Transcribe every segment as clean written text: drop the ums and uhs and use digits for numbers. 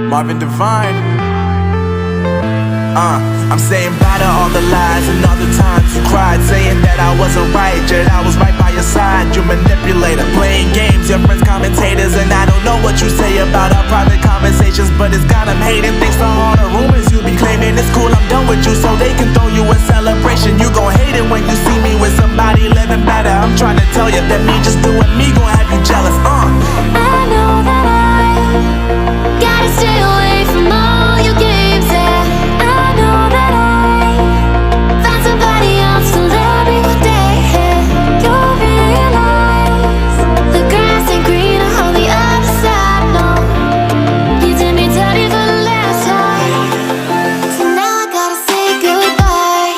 Marvin Divine. I'm saying bye to all the lies and all the times you cried, saying that I wasn't right, yet I was right by your side. You manipulator, playing games, your friends commentators, and I don't know what you say about our private conversations, but it's got them hating. Thanks to all the rumors you be claiming. It's cool, I'm done with you, so they can throw you a celebration. You gon' hate it when you see me with somebody living better. I'm trying to tell you that me just doing me gon' have you jealous. I know that I gotta stay away from all your games, yeah. I know that I found somebody else to love me one day, yeah. You'll realize the grass ain't greener on the other side, no. You did me dirty for the last time, so now I gotta say goodbye.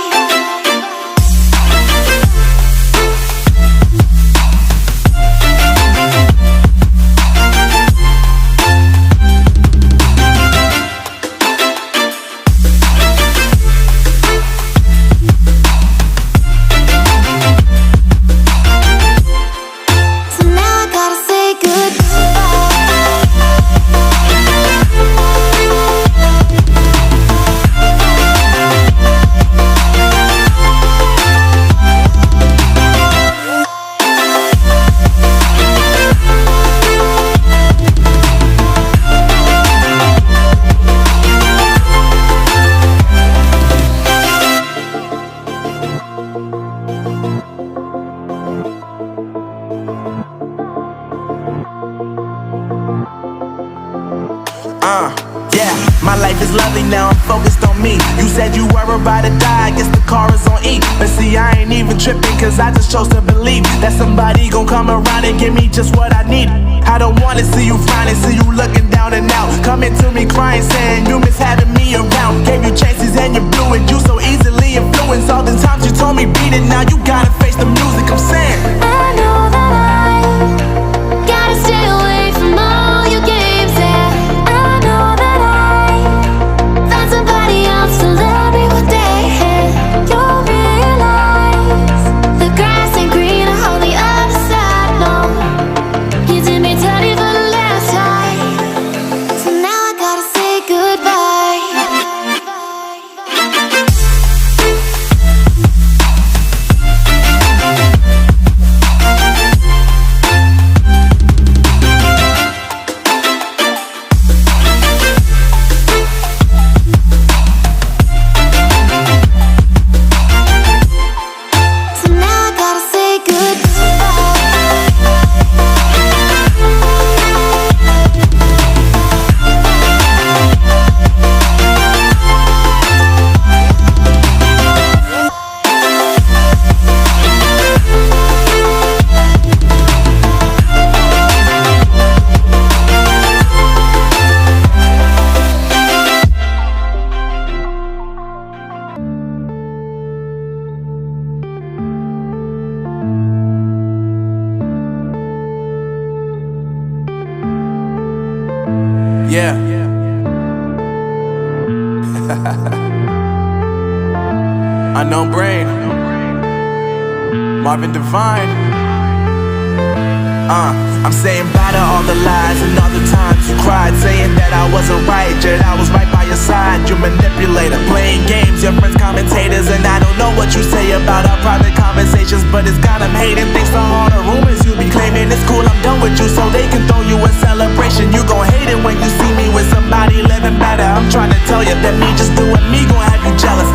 Yeah, my life is lovely now, I'm focused on me. You said you were about to die, I guess the car is on E. But see, I ain't even tripping, cause I just chose to believe that somebody gon' come around and give me just what I need. I don't wanna see you frowning, see you looking down and out, coming to me crying, saying you miss having me around. Gave you chances and you blew it, you so easily influenced. All the times you told me beat it, now you gotta face the music. I'm saying I know that I gotta stay away from all your games, yeah. I know that I found somebody else to love me one day, yeah. You'll realize the grass ain't greener on the other side, no. You did me dirty for the last time, so now I gotta say goodbye. So now I gotta say goodbye. yeah. Unknown Brain, Marvin Divine. I'm saying bye to all the lies and all the times you cried, saying that I wasn't right, yet I was right by your side. You manipulator, playing games, your friends commentators, and I don't know what you say about our private conversations, but it's got them hating. Thanks to all the rumors you be claiming. It's cool, I'm done with you, so they can throw you a celebration. You gon' hate it when you see me with somebody living better. I'm trying to tell you that me just doing me gon' have you jealous.